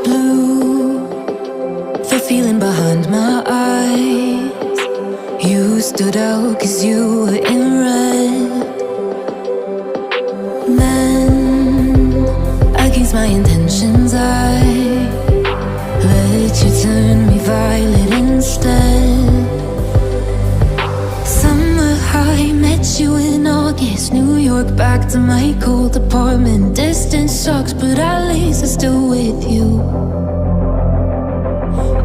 blue, the feeling behind my eyes. You stood out 'cause you were in red. Men against my intentions, I let you turn me violet instead. Summer high, met you in August. New York, back to my cold apartment. Distance sucks, but at least I'm still with you.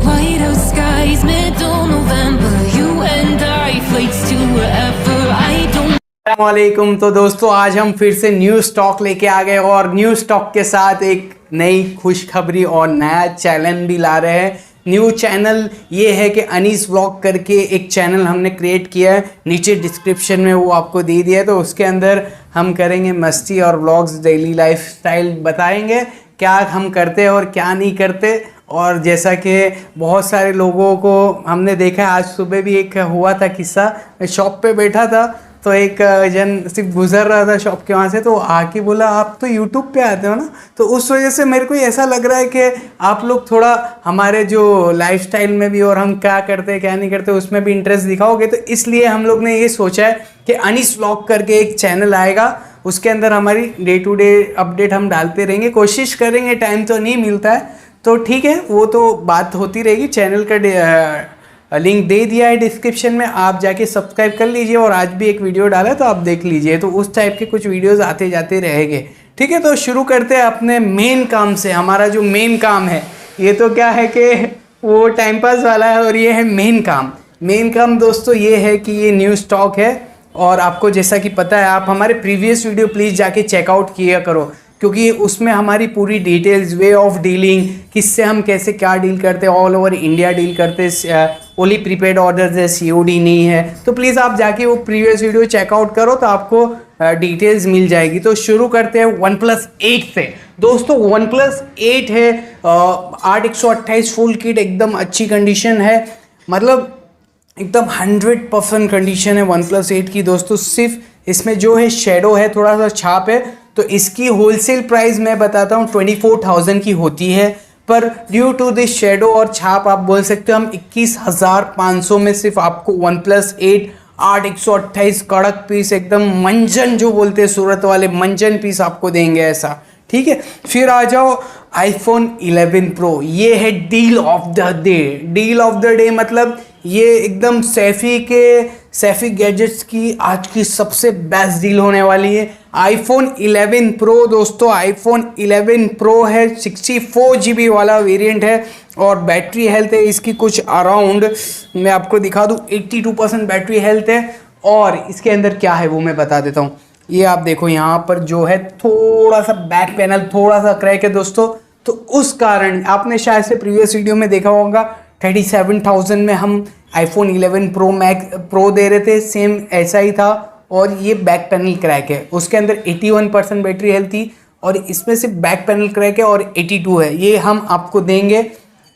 White out skies, middle November. You and I, flights to wherever. I don't. अस्सलामुअलैकुम। तो दोस्तों आज हम फिर से new stock लेके आ गए और न्यू स्टॉक के साथ एक नई खुशखबरी और नया चैनल भी ला रहे हैं। न्यू चैनल ये है कि अनीस व्लॉग करके एक चैनल हमने क्रिएट किया है, नीचे डिस्क्रिप्शन में वो आपको दे दिया है। तो उसके अंदर हम करेंगे मस्ती और व्लॉग्स, डेली लाइफ स्टाइल बताएंगे क्या हम करते हैं और क्या नहीं करते। और जैसा कि बहुत सारे लोगों को हमने देखा, आज सुबह भी एक हुआ था किस्सा। मैं शॉप पे बैठा था तो एक जन सिर्फ गुजर रहा था शॉप के वहाँ से, तो आके बोला आप तो यूट्यूब पे आते हो ना। तो उस वजह से मेरे को ऐसा लग रहा है कि आप लोग थोड़ा हमारे जो लाइफस्टाइल में भी और हम क्या करते हैं क्या नहीं करते उसमें भी इंटरेस्ट दिखाओगे। तो इसलिए हम लोग ने ये सोचा है कि अनीस व्लॉग करके एक चैनल आएगा, उसके अंदर हमारी डे टू डे अपडेट हम डालते रहेंगे। कोशिश करेंगे, टाइम तो नहीं मिलता है तो ठीक है, वो तो बात होती रहेगी। चैनल का लिंक दे दिया है डिस्क्रिप्शन में, आप जाके सब्सक्राइब कर लीजिए। और आज भी एक वीडियो डाला है तो आप देख लीजिए, तो उस टाइप के कुछ वीडियोस आते जाते रहेंगे। ठीक है, तो शुरू करते हैं अपने मेन काम से। हमारा जो मेन काम है, ये तो क्या है कि वो टाइम पास वाला है और ये है मेन काम। मेन काम दोस्तों ये है कि ये न्यू स्टॉक है और आपको जैसा कि पता है, आप हमारे प्रीवियस वीडियो प्लीज़ जाके चेकआउट किया करो, क्योंकि उसमें हमारी पूरी डिटेल्स, वे ऑफ डीलिंग, किससे हम कैसे क्या डील करते हैं, ऑल ओवर इंडिया डील करते हैं, ओनली प्रीपेड ऑर्डर्स है, सीओडी नहीं है। तो प्लीज़ आप जाके वो प्रीवियस वीडियो चेकआउट करो तो आपको डिटेल्स मिल जाएगी। तो शुरू करते हैं OnePlus 8 से। दोस्तों OnePlus 8 है, 8128 फुल किट, एकदम अच्छी कंडीशन है, मतलब एकदम 100% कंडीशन है OnePlus 8 की। दोस्तों सिर्फ इसमें जो है शेडो है, थोड़ा सा छाप है, तो इसकी होलसेल प्राइस मैं बताता हूँ 24,000 की होती है, पर ड्यू टू दिस शेडो और छाप आप बोल सकते हो हम 21,500 में सिर्फ आपको OnePlus 8 8128 कड़क पीस, एकदम मंजन जो बोलते हैं सूरत वाले, मंजन पीस आपको देंगे ऐसा। ठीक है, फिर आ जाओ iPhone 11 Pro। ये है deal of the day. Deal of the day मतलब ये एकदम सैफी गैजेट्स की आज की सबसे बेस्ट डील होने वाली है। iPhone 11 Pro दोस्तों, iPhone 11 Pro है, 64 GB वाला वेरिएंट है और बैटरी हेल्थ है इसकी कुछ अराउंड, मैं आपको दिखा दूँ, 82% बैटरी हेल्थ है। और इसके अंदर क्या है वो मैं बता देता हूँ। ये आप देखो यहाँ पर जो है थोड़ा सा बैक पैनल थोड़ा सा क्रैक है दोस्तों, तो उस कारण आपने शायद से प्रीवियस वीडियो में देखा होगा 37,000 में हम iPhone 11 Pro दे रहे थे, सेम ऐसा ही था। और ये बैक पैनल क्रैक है, उसके अंदर 81% बैटरी हेल्थ थी और इसमें सिर्फ बैक पैनल क्रैक है और 82 है। ये हम आपको देंगे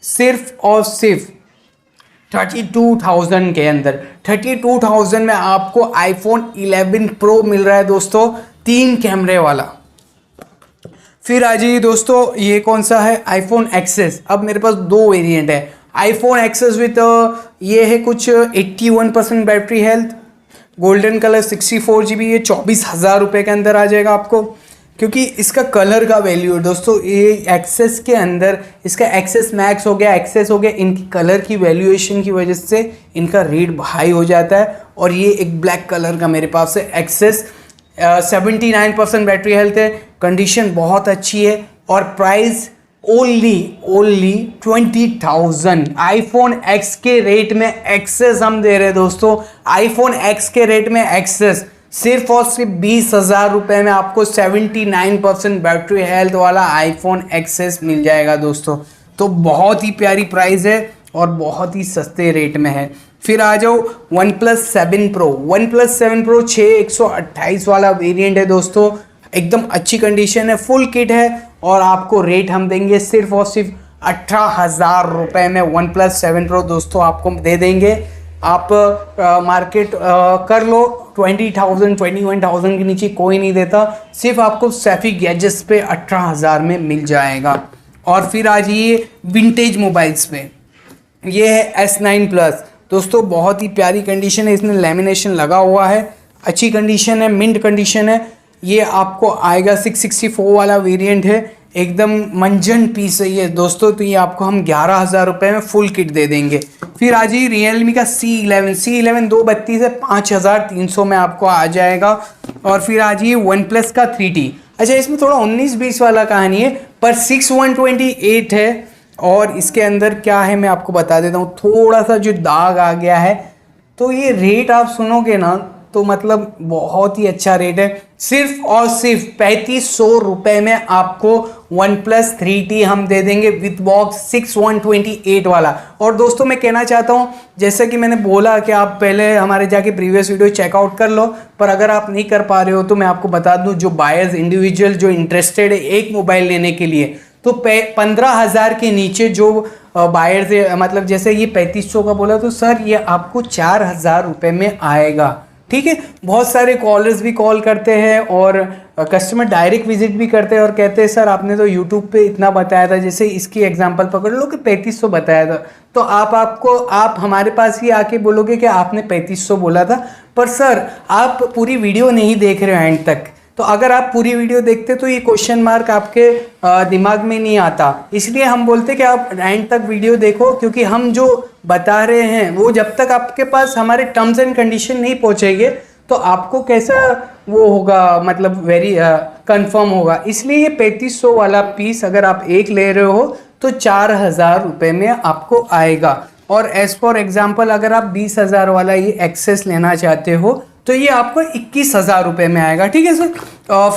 सिर्फ और सिर्फ 32,000 के अंदर। 32,000 में आपको iPhone 11 Pro मिल रहा है दोस्तों, 3 कैमरे वाला। फिर आ जाइए दोस्तों, ये कौन सा है, iPhone XS। अब मेरे पास 2 वेरिएंट है, iPhone XS विथ ये है कुछ 81% battery health, golden colour, 64 GB, ये 24,000 रुपये के अंदर आ जाएगा आपको, क्योंकि इसका कलर का वैल्यू है दोस्तों। ये एक्सेस के अंदर इसका एक्सेस मैक्स हो गया, एक्सेस हो गया, इनकी कलर की वैल्यूएशन की वजह से इनका रेट हाई हो जाता है। और ये एक ब्लैक कलर का मेरे पास है एक्सेस, 79% बैटरी हेल्थ है, कंडीशन बहुत अच्छी है और प्राइस ओनली 20,000। iPhone X के रेट में एक्सेस हम दे रहे हैं दोस्तों। iPhone X के रेट में एक्सेस सिर्फ और सिर्फ 20,000 रुपये में आपको 79% बैटरी हेल्थ वाला iPhone XS मिल जाएगा दोस्तों। तो बहुत ही प्यारी प्राइस है और बहुत ही सस्ते रेट में है। फिर आ जाओ OnePlus 7 Pro। OnePlus 7 Pro 6128 वाला वेरिएंट है दोस्तों, एकदम अच्छी कंडीशन है, फुल किट है और आपको रेट हम देंगे सिर्फ और सिर्फ 18,000 रुपये में OnePlus 7 Pro दोस्तों आपको दे देंगे। आप मार्केट कर लो 20,000 21,000 के नीचे कोई नहीं देता, सिर्फ आपको सैफी गैजेट्स पे 18,000 में मिल जाएगा। और फिर आ जाइए विंटेज मोबाइल्स पे, ये है S9 प्लस। दोस्तों बहुत ही प्यारी कंडीशन है, इसमें लेमिनेशन लगा हुआ है, अच्छी कंडीशन है, मिंट कंडीशन है। ये आपको आएगा 664 वाला वेरिएंट है, एकदम मंजन पीस है ये दोस्तों। तो ये आपको हम 11,000 रुपये में फुल किट दे देंगे। फिर आ जाइए रियलमी का C11 232 है, 5,300 में आपको आ जाएगा। और फिर आ जाइए वन प्लस का 3T। अच्छा इसमें थोड़ा 19-20 वाला कहानी है, पर 6128 है। और इसके अंदर क्या है मैं आपको बता देता हूँ, थोड़ा सा जो दाग आ गया है, तो ये रेट आप सुनोगे ना तो मतलब बहुत ही अच्छा रेट है। सिर्फ और सिर्फ 3500 रुपये में आपको वन प्लस 3T हम दे देंगे विथ बॉक्स 6128 वाला। और दोस्तों मैं कहना चाहता हूँ, जैसा कि मैंने बोला कि आप पहले हमारे जाके प्रीवियस वीडियो चेकआउट कर लो, पर अगर आप नहीं कर पा रहे हो तो मैं आपको बता दूँ, जो बायर्स इंडिविजुअल जो इंटरेस्टेड है एक मोबाइल लेने के लिए, तो 15,000 के नीचे जो बायर्स है, मतलब जैसे ये 3500 का बोला तो सर ये आपको 4,000 रुपये में आएगा। ठीक है, बहुत सारे कॉलर्स भी कॉल करते हैं और कस्टमर डायरेक्ट विजिट भी करते हैं और कहते हैं सर आपने तो यूट्यूब पे इतना बताया था, जैसे इसकी एग्जांपल पकड़ लो कि 3500 बताया था, तो आप हमारे पास ही आके बोलोगे कि आपने 3500 बोला था, पर सर आप पूरी वीडियो नहीं देख रहे हो एंड तक। तो अगर आप पूरी वीडियो देखते तो ये क्वेश्चन मार्क आपके दिमाग में नहीं आता, इसलिए हम बोलते कि आप एंड तक वीडियो देखो, क्योंकि हम जो बता रहे हैं वो जब तक आपके पास हमारे टर्म्स एंड कंडीशन नहीं पहुंचेंगे तो आपको कैसा वो होगा, मतलब वेरी कंफर्म होगा। इसलिए ये 3500 वाला पीस अगर आप एक ले रहे हो तो 4,000 रुपये में आपको आएगा। और एज फॉर एग्जाम्पल अगर आप 20,000 वाला ये एक्सेस लेना चाहते हो तो ये आपको 21,000 रुपये में आएगा। ठीक है सर।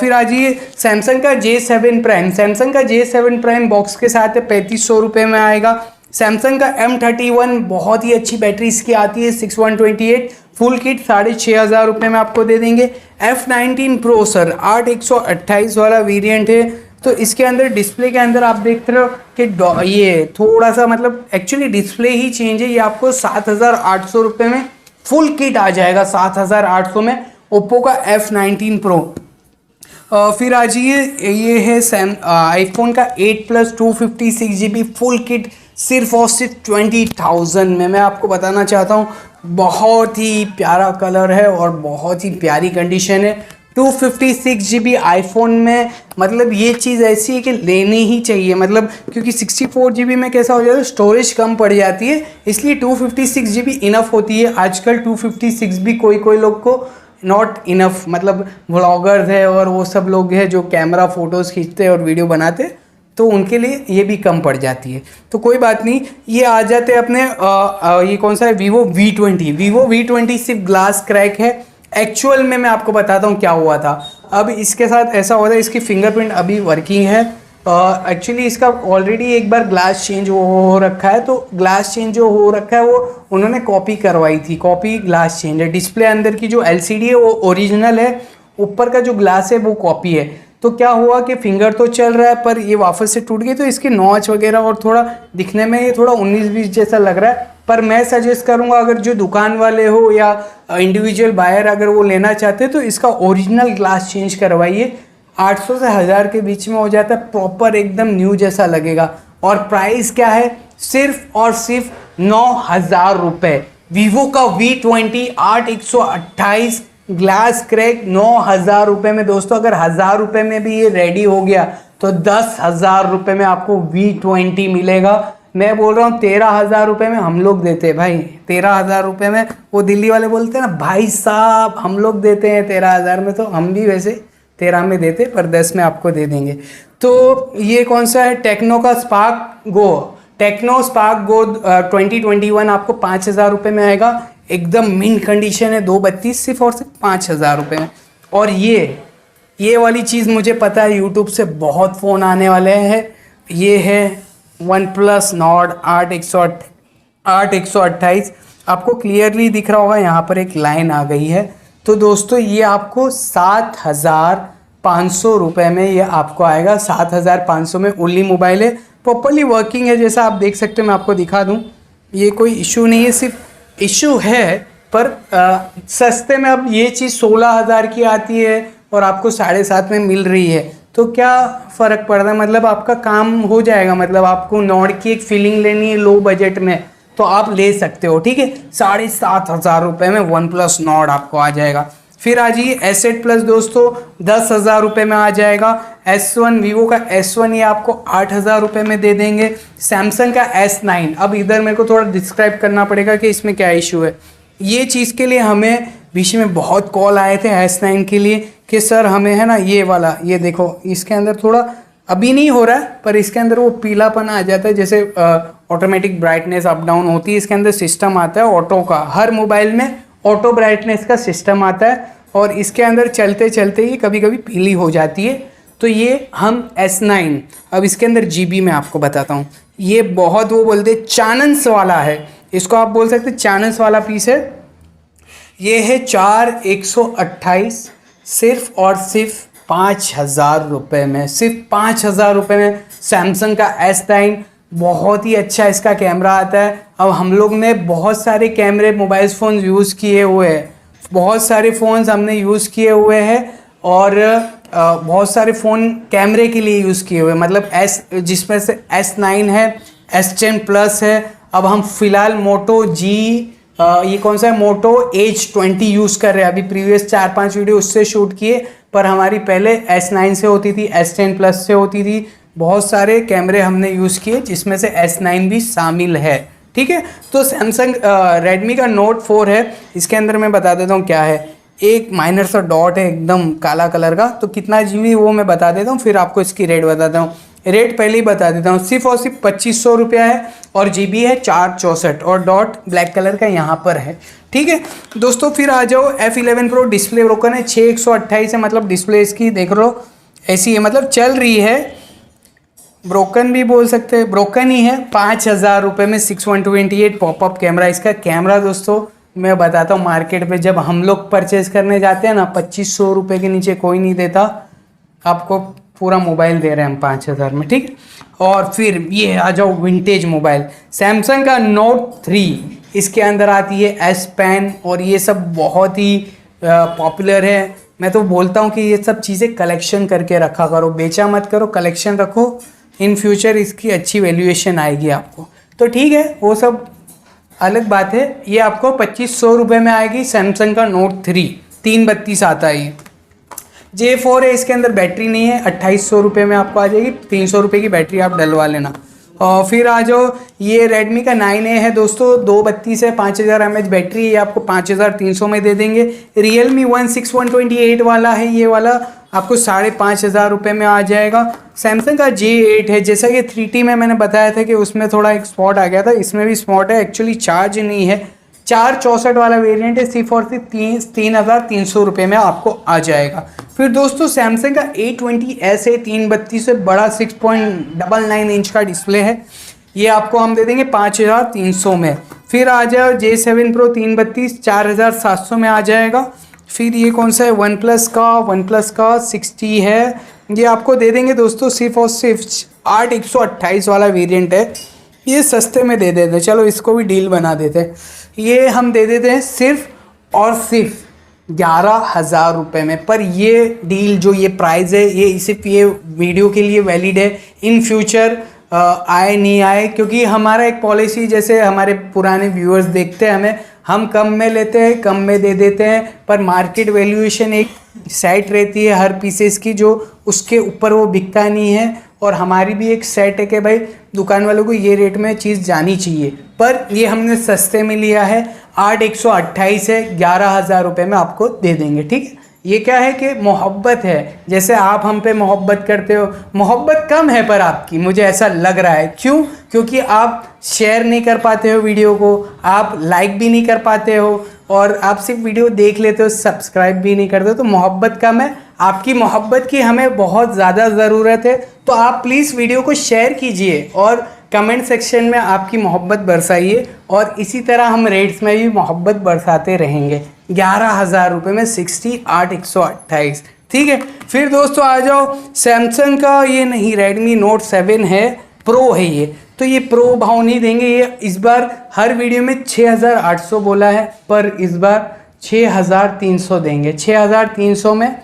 फिर आ जाइए सैमसंग का J7 प्राइम। सैमसंग का J7 प्राइम बॉक्स के साथ 3500 रुपये में आएगा। सैमसंग का M31 बहुत ही अच्छी बैटरी इसकी आती है 6128, फुल किट 6,500 रुपये में आपको दे देंगे। F19 Pro सर 8128 वाला वेरिएंट है, तो इसके अंदर डिस्प्ले के अंदर आप देख रहे हो कि ये थोड़ा सा मतलब एक्चुअली डिस्प्ले ही चेंज है। ये आपको 7,800 रुपये में फुल किट आ जाएगा, 7,800 में ओप्पो का F19 Pro। फिर आ जाइए ये है आईफोन का 8 प्लस 256 GB फुल किट सिर्फ और सिर्फ 20,000 में। मैं आपको बताना चाहता हूँ बहुत ही प्यारा कलर है और बहुत ही प्यारी कंडीशन है। 256 GB आईफोन में मतलब ये चीज़ ऐसी है कि लेनी ही चाहिए, मतलब क्योंकि 64 GB में कैसा हो जाता है स्टोरेज कम पड़ जाती है, इसलिए 256 GB इनफ होती है। आजकल 256 भी कोई लोग को नॉट इनफ, मतलब व्लॉगर्स है और वो सब लोग हैं जो कैमरा फोटोज़ खींचते हैं और वीडियो बनाते हैं, तो उनके लिए ये भी कम पड़ जाती है। तो कोई बात नहीं, ये आ जाते हैं अपने ये कौन सा है Vivo V20 सिर्फ ग्लास क्रैक है। एक्चुअल में मैं आपको बताता हूँ क्या हुआ था। अब इसके साथ ऐसा होता है, इसकी फिंगरप्रिंट अभी वर्किंग है। एक्चुअली इसका ऑलरेडी एक बार ग्लास चेंज हो रखा है, तो ग्लास चेंज जो हो रखा है वो उन्होंने कॉपी करवाई थी, कॉपी ग्लास चेंज है। डिस्प्ले अंदर की जो LCD है वो ओरिजिनल है, ऊपर का जो ग्लास है वो कॉपी है। तो क्या हुआ कि फिंगर तो चल रहा है पर ये वापस से टूट गई, तो इसके नॉच वगैरह और थोड़ा दिखने में ये थोड़ा 19-20 जैसा लग रहा है। पर मैं सजेस्ट करूंगा अगर जो दुकान वाले हो या इंडिविजुअल बायर अगर वो लेना चाहते हैं तो इसका ओरिजिनल ग्लास चेंज करवाइए। 800 से 1000 के बीच में हो जाता है, प्रॉपर एकदम न्यू जैसा लगेगा। और प्राइस क्या है, सिर्फ और सिर्फ 9,000 रुपये। वीवो का V20 8128 ग्लास क्रैक 9,000 रुपये में। दोस्तों अगर 1,000 रुपये में भी ये रेडी हो गया तो 10,000 रुपये में आपको V20 मिलेगा। मैं बोल रहा हूँ 13,000 रुपये में हम लोग देते हैं भाई, 13,000 रुपये में। वो दिल्ली वाले बोलते हैं ना भाई साहब हम लोग देते हैं 13,000 में, तो हम भी वैसे 13 में देते पर 10 में आपको दे देंगे। तो ये कौन सा है, टेक्नो का स्पार्क गो 2021 आपको 5,000 रुपये में आएगा। एकदम मिंट कंडीशन है, 232 सिर्फ और सिर्फ 5,000 रुपये में। और ये वाली चीज़ मुझे पता है यूट्यूब से बहुत फ़ोन आने वाले हैं। ये है OnePlus Nord 8128, आपको क्लियरली दिख रहा होगा, यहाँ पर एक लाइन आ गई है। तो दोस्तों ये आपको 7,500 रुपये में ये आपको आएगा। 7,500 में ओनली मोबाइल है, प्रॉपरली वर्किंग है, जैसा आप देख सकते हो। मैं आपको दिखा दूँ, ये कोई इशू नहीं है, सिर्फ इशू है पर सस्ते में। अब ये चीज़ 16,000 की आती है और आपको 7,500 में मिल रही है, तो क्या फ़र्क पड़ता है, मतलब आपका काम हो जाएगा। मतलब आपको नॉर्ड की एक फीलिंग लेनी है लो बजट में तो आप ले सकते हो, ठीक है। 7,500 रुपये में वन प्लस नॉर्ड आपको आ जाएगा। फिर आ जाइए S8 प्लस दोस्तों, 10,000 रुपये में आ जाएगा। S1 वीवो का S1 ये आपको 8,000 रुपये में दे देंगे। सैमसंग का S9, अब इधर मेरे को थोड़ा डिस्क्राइब करना पड़ेगा कि इसमें क्या इशू है। ये चीज़ के लिए हमें बीच में बहुत कॉल आए थे S9 के लिए कि सर हमें है ना ये वाला, ये देखो इसके अंदर थोड़ा अभी नहीं हो रहा है पर इसके अंदर वो पीलापन आ जाता है, जैसे ऑटोमेटिक ब्राइटनेस अप डाउन होती है। इसके अंदर सिस्टम आता है ऑटो का, हर मोबाइल में ऑटो ब्राइटनेस का सिस्टम आता है और इसके अंदर चलते चलते ही कभी कभी पीली हो जाती है। तो ये हम S9, अब इसके अंदर GB में आपको बताता हूँ। ये बहुत वो बोलते चानन्स वाला है, इसको आप बोल सकते चानन्स वाला पीस है। ये है 4128, सिर्फ और सिर्फ 5,000 रुपये में, सिर्फ 5,000 रुपये में सैमसंग का S9। बहुत ही अच्छा इसका कैमरा आता है। अब हम लोग ने बहुत सारे कैमरे मोबाइल फ़ोन यूज़ किए हुए हैं, बहुत सारे फ़ोन्स हमने यूज़ किए हुए हैं और बहुत सारे फ़ोन कैमरे के लिए यूज़ किए हुए हैं। मतलब जिसमें से S9 है, S10 प्लस है। अब हम फ़िलहाल मोटो G ये कौन सा है, मोटो H20 यूज़ कर रहे हैं। अभी प्रीवियस 4-5 वीडियो उससे शूट किए, पर हमारी पहले S9 से होती थी, S10 प्लस से होती थी। बहुत सारे कैमरे हमने यूज़ किए जिसमें से S9 भी शामिल है, ठीक है। तो सैमसंग रेडमी का नोट 4 है, इसके अंदर मैं बता देता हूँ क्या है। एक माइनर सा डॉट है एकदम काला कलर का, तो कितना GB वो मैं बता देता हूँ, फिर आपको इसकी रेट बताता हूँ। रेट पहले ही बता देता हूँ, सिर्फ और सिर्फ 2,500 रुपया है और GB है 464 और डॉट ब्लैक कलर का यहाँ पर है, ठीक है दोस्तों। फिर आ जाओ F11 Pro, डिस्प्ले ब्रोकन है, 6128 है, मतलब डिस्प्ले इसकी देख लो ऐसी है, मतलब चल रही है, ब्रोकन भी बोल सकते हैं, ब्रोकन ही है। 5,000 रुपये में 6/128 पॉपअप कैमरा। इसका कैमरा दोस्तों मैं बताता हूँ, मार्केट में जब हम लोग परचेज करने जाते हैं ना, 2,500 रुपये के नीचे कोई नहीं देता, आपको पूरा मोबाइल दे रहे हैं हम 5,000 में, ठीक। और फिर ये आ जाओ विंटेज मोबाइल, सैमसंग का नोट 3, इसके अंदर आती है S Pen और ये सब बहुत ही पॉपुलर है। मैं तो बोलता हूँ कि ये सब चीज़ें कलेक्शन करके रखा करो, बेचा मत करो, कलेक्शन रखो, इन फ्यूचर इसकी अच्छी वैल्यूएशन आएगी आपको। तो ठीक है, वो सब अलग बात है। ये आपको 2,500 रुपये में आएगी सैमसंग का नोट 3, 332 आता है ये। J4 है, इसके अंदर बैटरी नहीं है, 2,800 रुपये में आपको आ जाएगी, 300 रुपये की बैटरी आप डलवा लेना। और फिर आ जाओ, ये Redmi का 9A है दोस्तों, 232 है, 5,000 mAh बैटरी, ये आपको 5,300 में दे देंगे। Realme 16128 वाला है, ये वाला आपको 5,500 रुपये में आ जाएगा। सैमसंग का J8 है, जैसा कि 3T में मैंने बताया था कि उसमें थोड़ा एक स्पॉट आ गया था, इसमें भी स्पॉट है, एक्चुअली चार्ज नहीं है। 464 वाला वेरिएंट है, सिर्फ और सिर्फ 3,300 रुपये में आपको आ जाएगा। फिर दोस्तों सैमसंग का A20s है, 332 से बड़ा 6.99 इंच का डिस्प्ले है, ये आपको हम दे देंगे 5,300 में। फिर आ जाओ J7 Pro 332, 4,700 में आ जाएगा। फिर ये कौन सा है, वन प्लस का 60 है, ये आपको दे देंगे दोस्तों सिर्फ और सिर्फ 8,128 वाला वेरिएंट है, ये सस्ते में दे देते हैं। चलो इसको भी डील बना देते हैं, ये हम दे देते हैं सिर्फ और सिर्फ 11,000 रुपये में। पर ये डील जो ये प्राइस है, ये सिर्फ ये वीडियो के लिए वैलिड है, इन फ्यूचर आए नहीं आए, क्योंकि हमारा एक पॉलिसी, जैसे हमारे पुराने व्यूअर्स देखते हैं हमें, हम कम में लेते हैं, कम में दे देते हैं, पर मार्केट वैल्यूएशन एक सेट रहती है हर पीसेस की, जो उसके ऊपर वो बिकता नहीं है। और हमारी भी एक सेट है कि भाई दुकान वालों को ये रेट में चीज़ जानी चाहिए, पर ये हमने सस्ते में लिया है, 8,128 है, 11,000 रुपये में आपको दे देंगे, ठीक है। ये क्या है कि मोहब्बत है, जैसे आप हम पे मोहब्बत करते हो, मोहब्बत कम है पर आपकी, मुझे ऐसा लग रहा है। क्यों? क्योंकि आप शेयर नहीं कर पाते हो वीडियो को, आप लाइक भी नहीं कर पाते हो, और आप सिर्फ वीडियो देख लेते हो, सब्सक्राइब भी नहीं करते हो, तो मोहब्बत कम है। आपकी मोहब्बत की हमें बहुत ज़्यादा ज़रूरत है, तो आप प्लीज़ वीडियो को शेयर कीजिए और कमेंट सेक्शन में आपकी मोहब्बत बरसाइए, और इसी तरह हम रेट्स में भी मोहब्बत बरसाते रहेंगे। 11,000 रुपये में 60, 8,128, ठीक है। फिर दोस्तों आ जाओ, सैमसंग का ये नहीं, Redmi Note 7 है, प्रो है ये, तो ये प्रो भाव नहीं देंगे, ये इस बार हर वीडियो में 6,800 बोला है, पर इस बार 6,300 देंगे। 6,300 में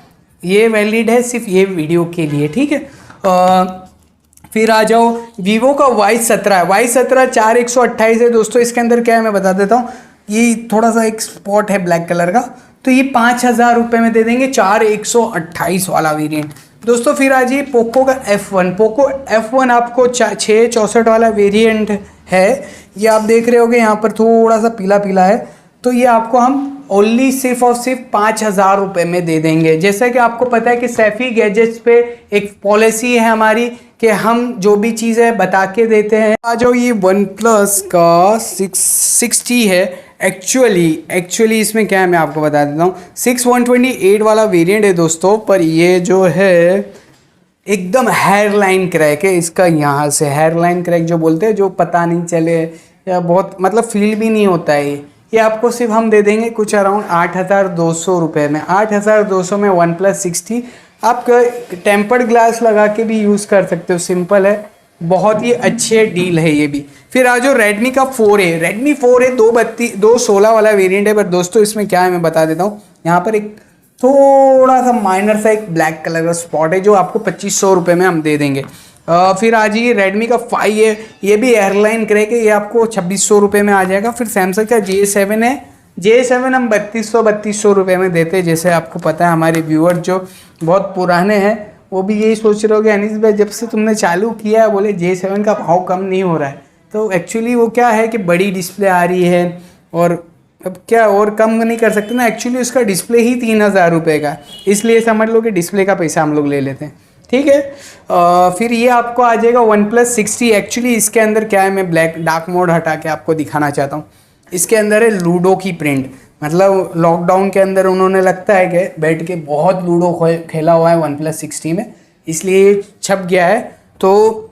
ये वैलिड है सिर्फ ये वीडियो के लिए, ठीक है। फिर आ जाओ वीवो का Y17 है। Y17 4128 है दोस्तों। इसके अंदर क्या है मैं बता देता हूँ। ये थोड़ा सा एक स्पॉट है ब्लैक कलर का, तो ये 5000 रुपये में दे देंगे, 4128 वाला वेरिएंट दोस्तों। फिर आ जाइए पोको का F1। पोको F1 आपको 664 वाला वेरिएंट है। ये आप देख रहे होगे यहाँ पर थोड़ा सा पीला पीला है, तो ये आपको हम ओनली सिर्फ और सिर्फ 5000 रुपये में दे देंगे। जैसा कि आपको पता है कि सैफी गैजेट्स पे एक पॉलिसी है हमारी कि हम जो भी चीज़ें बता के देते हैं। आ जाओ ये वन प्लस का 660 है। एक्चुअली इसमें क्या है मैं आपको बता देता हूँ। 6128 वाला वेरिएंट है दोस्तों, पर ये जो है एकदम हेयर लाइन क्रैक है इसका। यहाँ से हेयर लाइन क्रैक जो बोलते हैं, जो पता नहीं चले या बहुत मतलब फील भी नहीं होता है। ये आपको सिर्फ हम दे देंगे कुछ अराउंड 8200 रुपये में। 8200 में वन प्लस 60 आप टेम्पर्ड ग्लास लगा के भी यूज़ कर सकते हो, सिंपल है, बहुत ही अच्छे डील है ये भी। फिर आ जाओ रेडमी का 4A। रेडमी 4A 216 वाला वेरिएंट है, पर दोस्तों इसमें क्या है मैं बता देता हूँ। यहाँ पर एक थोड़ा सा माइनर सा एक ब्लैक कलर का स्पॉट है, जो आपको 2500 रुपये में हम दे देंगे। फिर आ जाइए रेडमी का 5A। ये भी एयरलाइन क्रैक है, ये आपको 2600 रुपये में आ जाएगा। फिर सैमसंग का J7 है। J7 हम 3200 रुपये में देते हैं। जैसे आपको पता है हमारे व्यूअर जो बहुत पुराने हैं वो भी यही सोच रहे हो कि अनीस भाई जब से तुमने चालू किया है बोले J7 का भाव कम नहीं हो रहा है। तो एक्चुअली वो क्या है कि बड़ी डिस्प्ले आ रही है, और अब क्या और कम नहीं कर सकते ना। एक्चुअली उसका डिस्प्ले ही 3000 रुपये का, इसलिए समझ लो कि डिस्प्ले का पैसा हम लोग ले लेते हैं, ठीक है। फिर ये आपको आ जाएगा वन प्लस 60। एक्चुअली इसके अंदर क्या है, मैं ब्लैक डार्क मोड हटा के आपको दिखाना चाहता हूँ। इसके अंदर है लूडो की प्रिंट, मतलब लॉकडाउन के अंदर उन्होंने लगता है कि बैठ के बहुत लूडो खेला हुआ है वन प्लस 60 में, इसलिए ये छप गया है। तो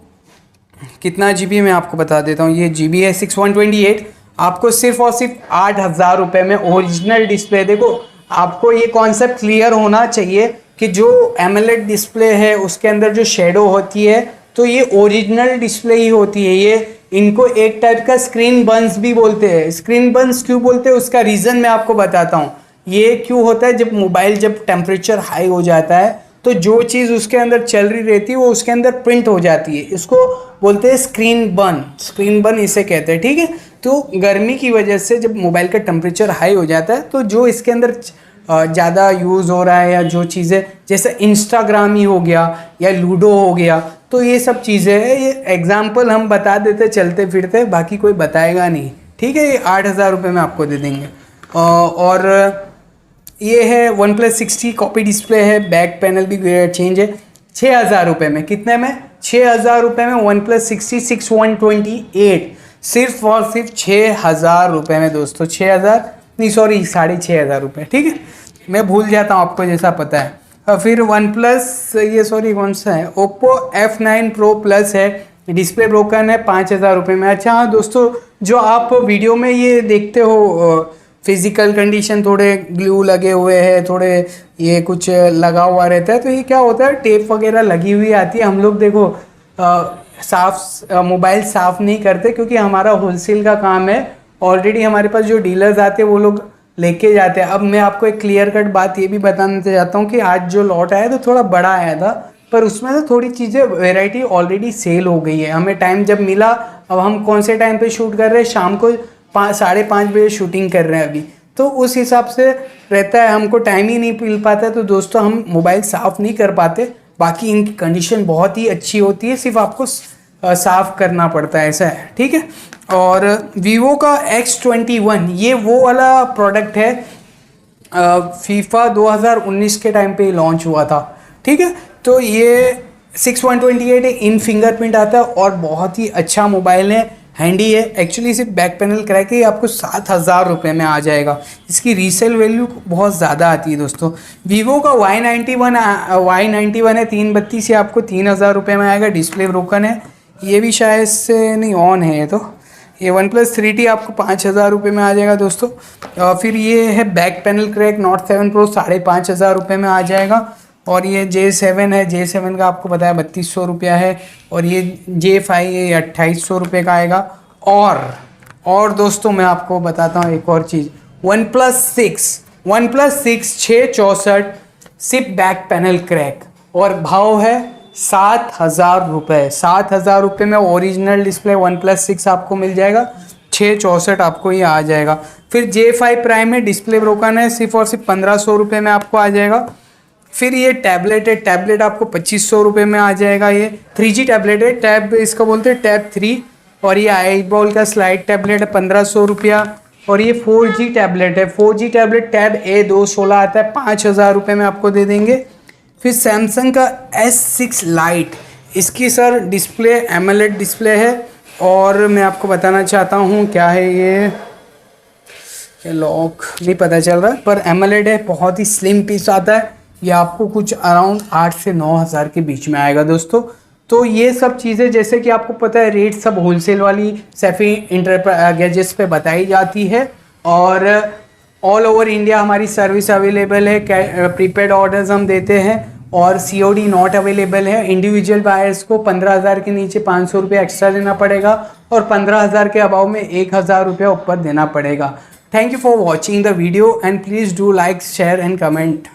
कितना GB मैं आपको बता देता हूँ। ये GB है 6128। आपको सिर्फ और सिर्फ 8000 रुपये में ओरिजिनल डिस्प्ले। देखो आपको ये कॉन्सेप्ट क्लियर होना चाहिए कि जो एमोलेड डिस्प्ले है उसके अंदर जो शेडो होती है तो ये ओरिजिनल डिस्प्ले ही होती है। ये इनको एक टाइप का स्क्रीन बर्न्स भी बोलते हैं। स्क्रीन बर्न्स क्यों बोलते हैं उसका रीज़न मैं आपको बताता हूँ। ये क्यों होता है, जब मोबाइल जब टेम्परेचर हाई हो जाता है तो जो चीज़ उसके अंदर चल रही रहती है वो उसके अंदर प्रिंट हो जाती है। इसको बोलते हैं स्क्रीन बर्न। स्क्रीन बर्न इसे कहते हैं, ठीक है। तो गर्मी की वजह से जब मोबाइल का टेम्परेचर हाई हो जाता है तो जो इसके अंदर ज़्यादा यूज़ हो रहा है या जो चीज़ें जैसे इंस्टाग्राम ही हो गया या लूडो हो गया, तो ये सब चीज़ें हैं। ये एग्जाम्पल हम बता देते चलते फिरते, बाकी कोई बताएगा नहीं, ठीक है। ये 8000 रुपये में आपको दे देंगे। और ये है वन प्लस 60 कॉपी डिस्प्ले है, बैक पैनल भी चेंज है। 6000 रुपये में, कितने में? 6000 रुपये में वन प्लस 60 6128, सिर्फ और सिर्फ 6000 रुपये में दोस्तों। 6000 नहीं, सॉरी 6500 रुपये, ठीक है। मैं भूल जाता हूँ आपको जैसा पता है। और फिर वन प्लस ये सॉरी कौन सा है, ओप्पो F9 Pro Plus है, डिस्प्ले ब्रोकन है, 5000 रुपये में। अच्छा हाँ दोस्तों, जो आप वीडियो में ये देखते हो फिजिकल कंडीशन, थोड़े ग्लू लगे हुए हैं, थोड़े ये कुछ लगा हुआ रहता है, तो ये क्या होता है, टेप वगैरह लगी हुई आती है। हम लोग देखो मोबाइल साफ़ नहीं करते क्योंकि हमारा होलसेल का काम है। ऑलरेडी हमारे पास जो डीलर्स आते हैं वो लोग लेके जाते हैं। अब मैं आपको एक क्लियर कट बात ये भी बताना चाहता हूँ कि आज जो लॉट आया तो थोड़ा बड़ा आया था, पर उसमें तो थोड़ी चीज़ें वैरायटी ऑलरेडी सेल हो गई है। हमें टाइम जब मिला, अब हम कौन से टाइम पे शूट कर रहे हैं, शाम को 5:30 बजे शूटिंग कर रहे हैं अभी, तो उस हिसाब से रहता है, हमको टाइम ही नहीं मिल पाता। तो दोस्तों हम मोबाइल साफ़ नहीं कर पाते। बाकी इनकी कंडीशन बहुत ही अच्छी होती है, सिर्फ आपको साफ़ करना पड़ता है, ऐसा है, ठीक है। और वीवो का X21 ये वो वाला प्रोडक्ट है, फीफा 2019 के टाइम पे लॉन्च हुआ था, ठीक है। तो ये 6128 इन फिंगरप्रिंट आता है और बहुत ही अच्छा मोबाइल है, हैंडी है। एक्चुअली सिर्फ बैक पैनल क्रैक है, आपको 7000 रुपये में आ जाएगा। इसकी रीसेल वैल्यू बहुत ज़्यादा आती है दोस्तों। वीवो का Y91 है 332, से आपको 3000 रुपये में आएगा। डिस्प्ले ब्रोकन है, ये भी शायद से नहीं ऑन है ये तो। ये वन प्लस 3T आपको 5000 रुपये में आ जाएगा दोस्तों। फिर ये है back panel crack note 7 Pro 5500 रुपये में आ जाएगा। और ये J7 है, J7 का आपको पता है 3200 रुपया है। और ये J5 ये 2800 रुपये का आएगा। और दोस्तों मैं आपको बताता हूँ एक और चीज़, वन प्लस 6 664 सिप बैक पैनल क्रैक, और भाव है 7,000 रुपये। 7,000 रुपये में ओरिजिनल डिस्प्ले OnePlus 6 आपको मिल जाएगा। 664 आपको ये आ जाएगा। फिर J5 प्राइम में डिस्प्ले ब्रोकन है, सिर्फ और सिर्फ 1,500 रुपये में आपको आ जाएगा। फिर ये टैबलेट है, टैबलेट आपको 2,500 रुपये में आ जाएगा। ये 3G टैबलेट है, टैब इसका बोलते हैं टैब 3, और ये आईबॉल का स्लाइड टैबलेट है 1,500 रुपया। और ये 4G टैबलेट है, 4G टैबलेट टैब A216 आता है, 5,000 रुपये में आपको दे देंगे। फिर सैमसंग का S6 लाइट, इसकी सर डिस्प्ले AMOLED डिस्प्ले है, और मैं आपको बताना चाहता हूँ क्या है ये लॉक नहीं पता चल रहा, पर AMOLED है, बहुत ही स्लिम पीस आता है। ये आपको कुछ अराउंड 8 से 9,000 के बीच में आएगा दोस्तों। तो ये सब चीज़ें, जैसे कि आपको पता है, रेट सब होलसेल वाली सैफी गैजेट्स पे बताई जाती है, और ऑल ओवर इंडिया हमारी सर्विस अवेलेबल है। प्रीपेड ऑर्डर्स हम देते हैं, और COD नॉट अवेलेबल है। इंडिविजुअल बायर्स को 15,000 के नीचे 500 रुपये एक्स्ट्रा देना पड़ेगा, और 15,000 के अबाव में 1,000 रुपये ऊपर देना पड़ेगा। Thank you for watching the video, and please do like, share and comment.